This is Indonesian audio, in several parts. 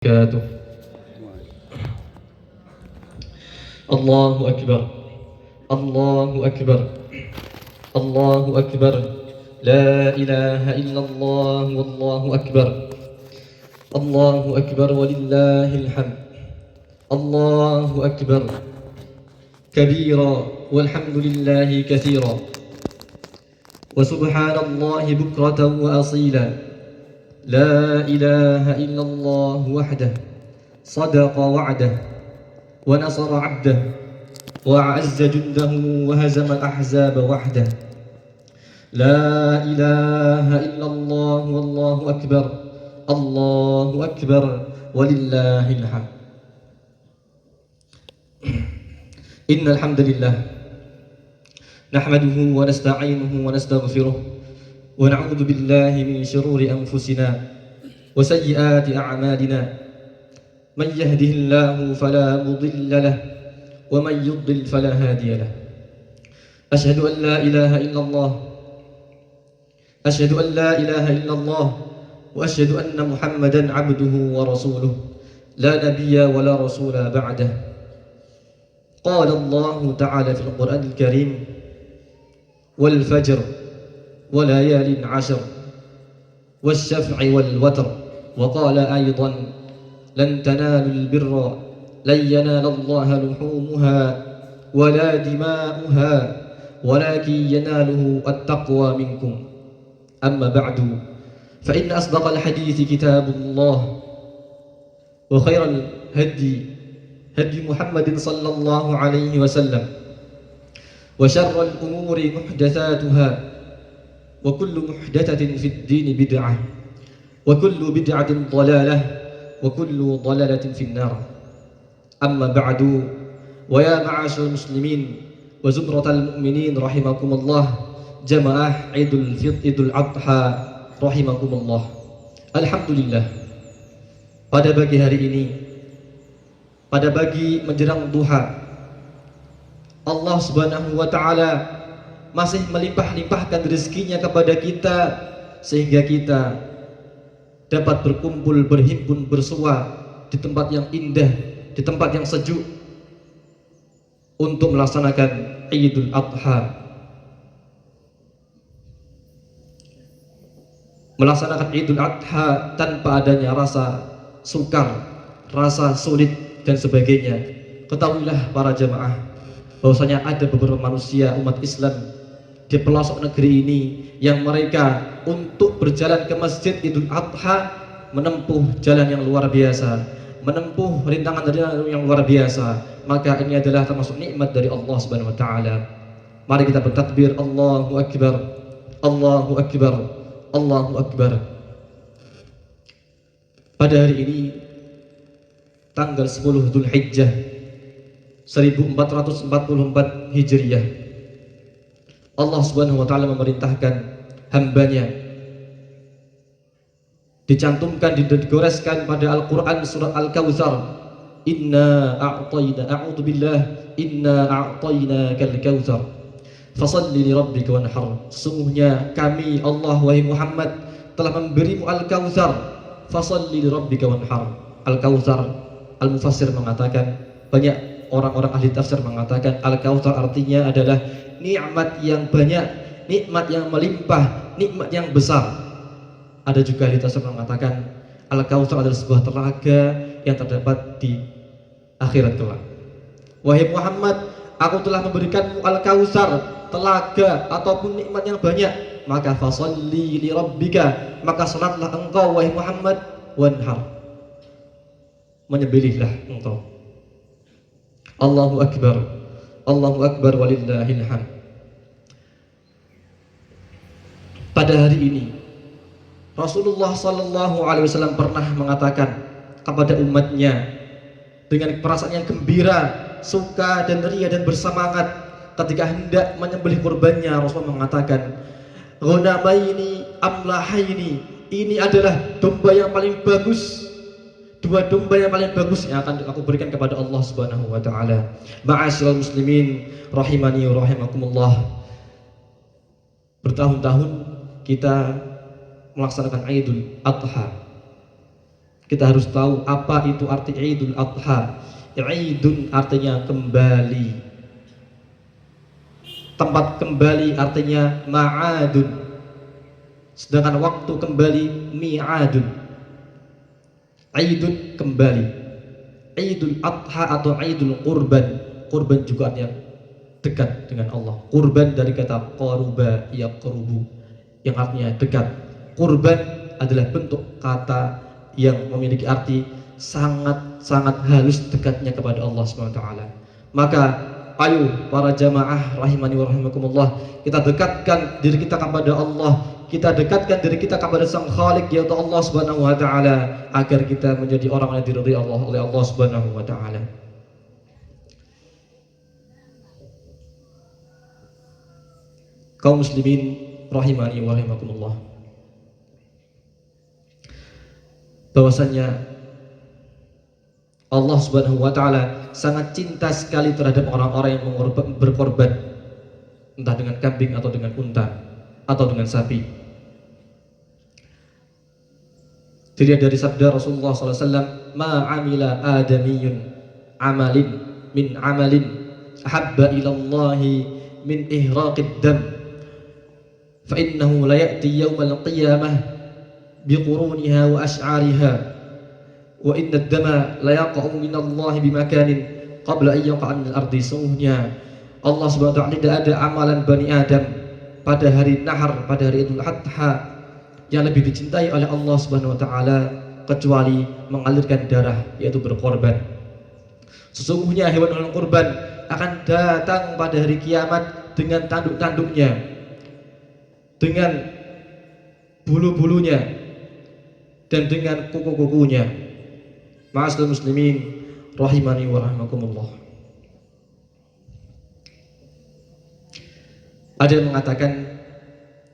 وبركاته. الله أكبر الله أكبر الله أكبر لا إله إلا الله والله أكبر الله أكبر ولله الحمد الله أكبر كبيرا والحمد لله كثيرا وسبحان الله بكرة وأصيلا لا إله إلا الله وحده صدق وعده ونصر عبده وأعز جنده وهزم الأحزاب وحده لا إله إلا الله والله أكبر الله أكبر ولله الحمد. إن الحمد لله نحمده ونستعينه ونستغفره ونعوذ بالله من شرور أنفسنا وسيئات أعمالنا من يهده الله فلا مضل له ومن يضلل فلا هادي له أشهد أن لا إله إلا الله أشهد أن لا إله إلا الله وأشهد أن محمدا عبده ورسوله لا نبي ولا رسول بعده. قال الله تعالى في القرآن الكريم والفجر وليال عشر والشفع والوتر وقال أيضا لن تنالوا البر لن ينال الله لحومها ولا دماؤها ولكن يناله التقوى منكم. أما بعد فإن أصدق الحديث كتاب الله وخير الهدي هدي محمد صلى الله عليه وسلم وشر الأمور محدثاتها وكل محدثة في الدين بدعة وكل بدعة ضلالة وكل ضلالة في النار. أما بعد ويا معاشر المسلمين وزمرة المؤمنين رحمكم الله جماعة عيد الأضحى رحمكم الله. Alhamdulillah, pada pagi hari ini, pada pagi menjelang duha, Allah Subhanahu wa taala masih melimpah-limpahkan rezekinya kepada kita sehingga kita dapat berkumpul, berhimpun, bersua di tempat yang indah, di tempat yang sejuk untuk melaksanakan Idul Adha. Melaksanakan Idul Adha tanpa adanya rasa sukar, rasa sulit dan sebagainya. Ketahuilah para jamaah bahwasanya ada beberapa manusia umat Islam di pelosok negeri ini yang mereka untuk berjalan ke masjid Idul Adha menempuh jalan yang luar biasa, menempuh rintangan yang luar biasa. Maka ini adalah termasuk nikmat dari Allah Subhanahu wa taala. Mari kita bertakbir, Allahu Akbar, Allahu Akbar, Allahu Akbar. Pada hari ini tanggal 10 Dzulhijjah 1444 Hijriah, Allah Subhanahu wa taala memerintahkan hambanya, dicantumkan, digoreskan pada Al-Qur'an surat Al-Kautsar, inna a'tayna a'udzu billah inna a'tainakal kautsar fasalli li rabbika wanhar. Sungguhnya kami Allah wahai Muhammad telah memberimu Al-Kautsar, fasalli li rabbika wanhar. Al-Kautsar, al-mufassir mengatakan, banyak orang-orang ahli tafsir mengatakan Al-Kautsar artinya adalah nikmat yang banyak, nikmat yang melimpah, nikmat yang besar. Ada juga ahli tafsir mengatakan Al-Kautsar adalah sebuah telaga yang terdapat di akhirat kelak. Wahai Muhammad, aku telah memberikanmu Al-Kautsar, telaga ataupun nikmat yang banyak, maka fasalli li rabbika, maka salatlah engkau wahai Muhammad, wanhar, menyembelihlah engkau. Allahu Akbar, Allahu Akbar walillahil hamd. Pada hari ini Rasulullah sallallahu alaihi wasallam pernah mengatakan kepada umatnya dengan perasaan yang gembira, suka dan ria dan bersemangat ketika hendak menyembelih kurbannya. Rasulullah mengatakan, "Ghanamaini amlahaini." Ini adalah domba yang paling bagus, dua domba yang paling bagus yang akan aku berikan kepada Allah Subhanahu wa taala. Ma'asyiral muslimin rahimani wa rahimakumullah. Bertahun-tahun kita melaksanakan Idul Adha. Kita harus tahu apa itu arti Idul Adha. Idun artinya kembali. Tempat kembali artinya ma'adun. Sedangkan waktu kembali mi'adun. Idun kembali. Idul Adha atau Idul Qurban. Qurban juga artinya dekat dengan Allah. Qurban dari kata qaruba yaqrubu, yang artinya dekat. Qurban adalah bentuk kata yang memiliki arti sangat-sangat halus dekatnya kepada Allah SWT. Maka ayo para jamaah rahimani wa rahimakumullah, kita dekatkan diri kita kepada Allah, kita dekatkan diri kita kepada Sang Khalik yaitu Allah Subhanahu wa taala, agar kita menjadi orang yang diridhai Allah oleh Allah Subhanahu wa taala. Kaum muslimin rahimani wa rahimakumullah, bahwasanya Allah Subhanahu wa taala sangat cinta sekali terhadap orang-orang yang berkorban, entah dengan kambing atau dengan unta atau dengan sapi. Dilihat dari sabda Rasulullah SAW, ma amila adamiyun amalin min amalin ahabba ilallahi min ihraqid dam fa innahu la ya'ti yawmal qiyamah biquruniha wa ash'ariha wa inna ad-dama la yaqa'u min Allah bimakanin qabla an yaqa'a min al-ardi. Sungguhnya Allah Subhanahu wa ta'ala tidak ada amalan Bani Adam pada hari Nahar, pada hari Idul Adha yang lebih dicintai oleh Allah Subhanahu wa ta'ala kecuali mengalirkan darah, yaitu berkorban. Sesungguhnya hewan-hewan kurban akan datang pada hari kiamat dengan tanduk-tanduknya, dengan bulu-bulunya, dan dengan kuku-kukunya. Ma'asyiral muslimin rahimani wa rahimakumullah. Ada yang mengatakan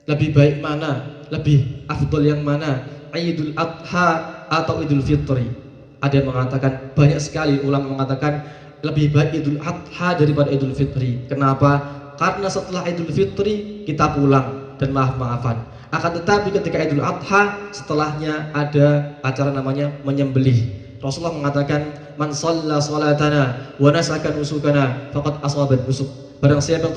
lebih baik mana, lebih afdol yang mana, Idul Adha atau Idul Fitri. Ada yang mengatakan, banyak sekali ulama mengatakan lebih baik Idul Adha daripada Idul Fitri. Kenapa? Karena setelah Idul Fitri kita pulang dan maaf-maafan. Akan tetapi ketika Idul Adha setelahnya ada acara namanya menyembelih. Rasulullah mengatakan, man shalla salatana wa nasaka nusukana faqad asaba nusuk. Barang siapa yang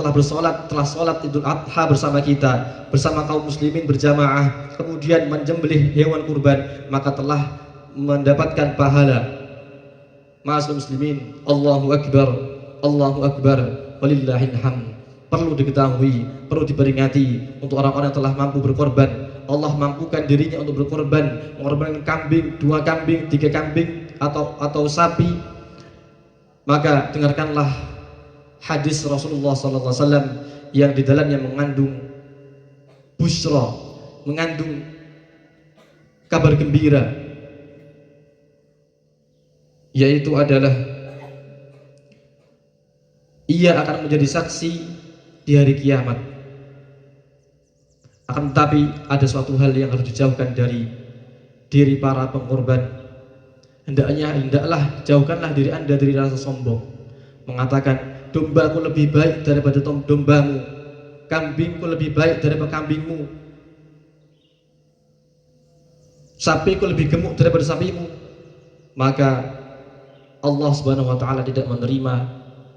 telah sholat Idul Adha bersama kita, bersama kaum muslimin berjamaah, kemudian menyembelih hewan kurban, maka telah mendapatkan pahala. Ma'asyiral muslimin, Allahu Akbar, walillahil hamd. Perlu diketahui, perlu diperingati untuk orang-orang yang telah mampu berkorban. Allah mampukan dirinya untuk berkorban, mengorbankan kambing, 2 kambing, 3 kambing atau sapi. Maka dengarkanlah hadis Rasulullah SAW yang di dalamnya mengandung busra, mengandung kabar gembira, yaitu adalah ia akan menjadi saksi di hari kiamat. Akan tetapi ada suatu hal yang harus dijauhkan dari diri para pengorban. Hendaklah jauhkanlah diri Anda dari rasa sombong, mengatakan dombaku lebih baik daripada dombamu, kambingku lebih baik daripada kambingmu, sapiku lebih gemuk daripada sapimu. Maka Allah Subhanahu wa taala tidak menerima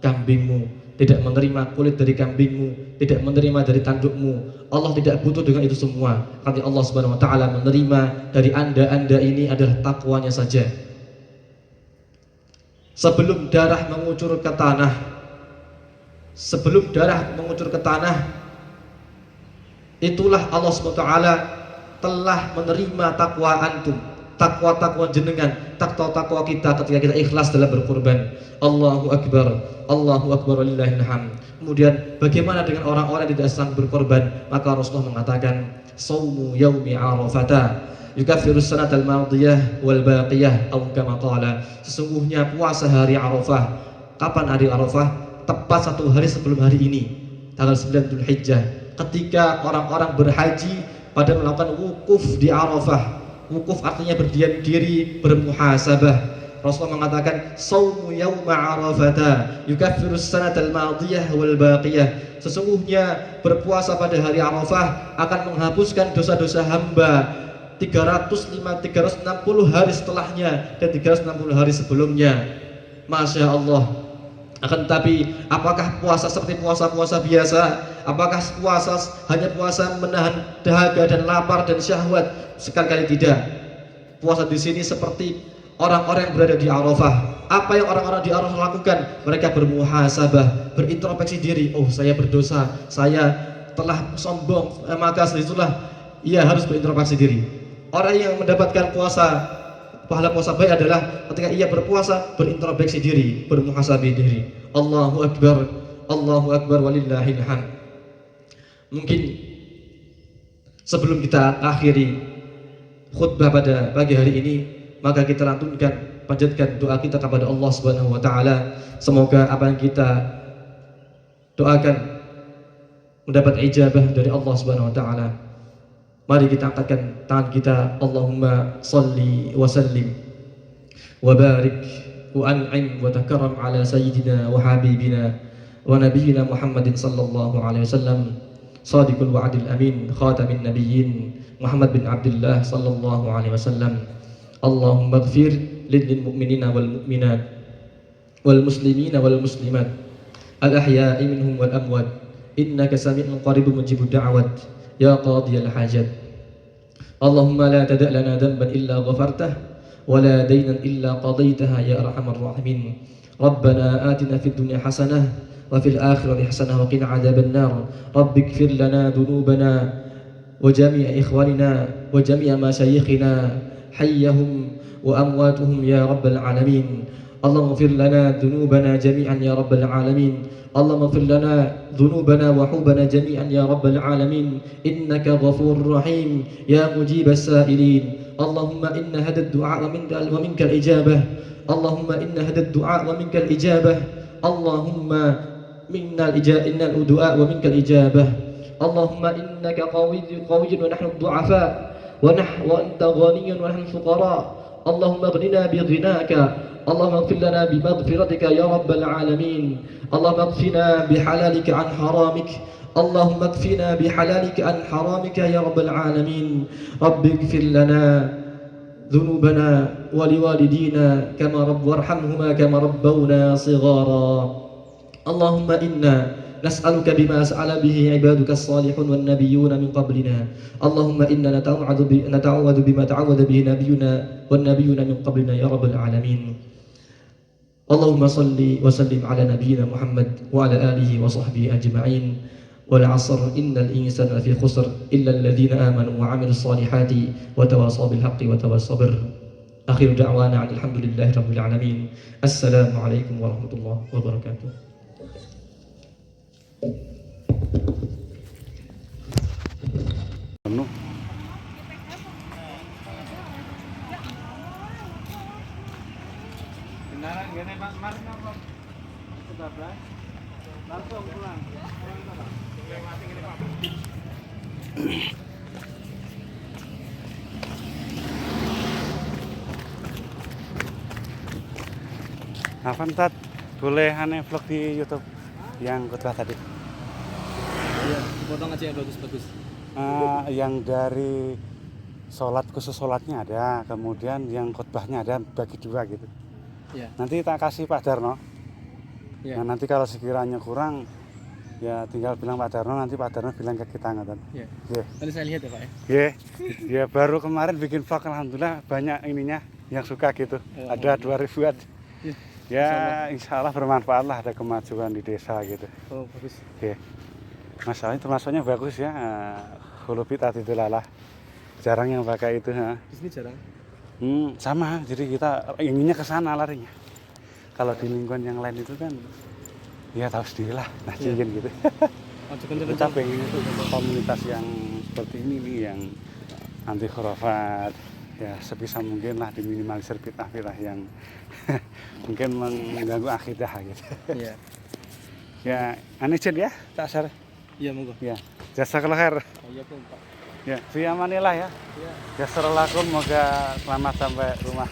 kambingmu, tidak menerima kulit dari kambingmu, tidak menerima dari tandukmu. Allah tidak butuh dengan itu semua. Karena Allah Subhanahu wa taala menerima dari Anda ini adalah takwanya saja. Sebelum darah mengucur ke tanah, itulah Allah Subhanahu wa taala telah menerima takwa antum, takwa jenengan, takwa kita ketika kita ikhlas dalam berkorban. Allahu Akbar walillahil hamd. Kemudian bagaimana dengan orang-orang yang tidak sedang berkorban? Maka Rasulullah mengatakan, saumu yaumi arafata yukaffiru sanatal madiyah wal baqiyah, atau kama qala. Sesungguhnya puasa hari Arafah. Kapan hari Arafah? Tepat 1 hari sebelum hari ini, tanggal 9 Dzulhijjah, ketika orang-orang berhaji pada melakukan wukuf di Arafah. Wukuf artinya berdiam diri, bermuhasabah. Rasulullah mengatakan, saumu yauma arafata yukaffiru sanatal madiyah wal baqiyah. Sesungguhnya berpuasa pada hari Arafah akan menghapuskan dosa-dosa hamba 360 hari setelahnya dan 360 hari sebelumnya. Masya Allah. Akan tetapi apakah puasa seperti puasa-puasa biasa? Apakah puasa hanya puasa menahan dahaga dan lapar dan syahwat? Sekali-kali tidak. Puasa di sini seperti orang-orang yang berada di Arafah. Apa yang orang-orang di Arafah lakukan? Mereka bermuhasabah, berintrospeksi diri. Oh, saya berdosa, saya telah sombong, maka setelah ia harus berintrospeksi diri. Orang yang mendapatkan pahala puasa baik adalah ketika ia berpuasa, berintrospeksi diri, bermuhasabah diri. Allahu Akbar walillahil hamd. Mungkin sebelum kita akhiri khutbah pada pagi hari ini, maka kita lantunkan, panjatkan doa kita kepada Allah Subhanahu wa taala. Semoga apa yang kita doakan mendapat ijabah dari Allah Subhanahu wa taala. Mari kita angkatkan tangan kita. Allahumma salli wa sallim wa barik wa an'im wa takarram ala sayyidina wa habibina wa nabiyyina Muhammadin sallallahu alaihi wasallam, sadiqul wa'dil amin, khatamin nabiyyin Muhammad bin Abdullah sallallahu alaihi wasallam. Allahumma ighfir lil mu'minina wal mu'minat wal muslimina wal muslimat al ahya'i minhum wal amwat innaka sami'un qaribun mujibud da'wat ya qadiyal hajat. Allahumma la tada' lana dhanban illa ghafartah wa la daynan illa qadaytaha ya arhamar rahimin. Rabbana atina fid dunya hasanah wa fil akhirati hasanah wa qina adzaban nar. Rabbighfir lana dhunubana wa jami'a ikhwanina wa jami'a masyayikhina hayyahum wa amwatuhum ya rabbal alamin. Allahumma ighfir lana dhunubana jami'an ya rabbal alamin. Allahumma ighfir lana dhunubana wa hubana jami'an ya rabbal alamin. Innaka ghafurur rahim ya mujibas sa'ilin. Allahumma inna hadha ad-du'a wa minkal ijabah. Allahumma inna hadha ad-du'a wa minkal ijabah. Allahumma innal du'a wa minkal ijabah. Allahumma innaka qawiyyun wa nahnu du'afa wa anta ghaniyyun wa nahnu fuqara. Allahumma aghnina bi ghinaka. Allahumma ighfir lana bi maghfiratika ya rabbal alamin. Allahumma ighfina bi halalika an haramik. Allahumma ighfina bi halalika an haramika ya rabbal alamin. Rabbi ighfir lana dhunubana wa liwalidina kama warhamhuma kama rabbawna shighara. Allahumma inna nas'aluka bima sa'ala bihi ibaduka as-salihun wan nabiyyuna min qablina. Allahumma inna nata'awwadu bima ta'awwada bihi nabiyyuna wan nabiyyuna min qablina ya rabbal alamin. Allahumma salli wa sallim ala nabiyyina Muhammad wa ala alihi wa sahbihi ajma'in. Wal 'asr innal insana lafi khusr illa alladhina amanu wa 'amilus salihati wa tawasaw bil haqqi wa tawasaw bir. Akhiru da'wana alhamdulillahi rabbil alamin. Assalamu alaikum warahmatullahi wabarakatuh. Benaran gini Pak, kemarin apa? Ketabrak, langsung pulang. Lewati gini Pak. Afan Tat, boleh aneh vlog di YouTube yang khutbah tadi? Iya, potong aja yang bagus-bagus. Yang dari sholat, khusus sholatnya ada, kemudian yang khutbahnya ada, bagi dua gitu. Ya. Nanti tak kasih Pak Darno. Ya. Nah, nanti kalau sekiranya kurang, ya tinggal bilang Pak Darno, nanti Pak Darno bilang ke kita ngoten. Ya. Yeah. Nanti saya lihat ya Pak ya. Yeah. Ya baru kemarin bikin vlog, alhamdulillah banyak ininya yang suka gitu. Ada 2000-an. Ya, insya Allah bermanfaat lah, ada kemajuan di desa gitu. Oh bagus. Yeah. Masalahnya termasuknya bagus ya. Hulu bid'ah itu lalah. Jarang yang pakai itu. Di sini jarang. Sama, jadi kita inginnya ke sana larinya. Kalau di lingkungan yang lain itu kan, ya tahu sendiri lah, ingin gitu. Kita pengen itu komunitas yang seperti ini nih, yang anti khurafat, ya sebisa mungkin lah diminimalisir fitnah-fitnah yang mungkin mengganggu akidah gitu. Iya. Ya, aneh ya, tak asar. Iya monggo. Ya, jazakallah khair. Oh, iya Pak. Ya, fi amanillah ya. Ya. Jazakallahu, semoga selamat sampai rumah.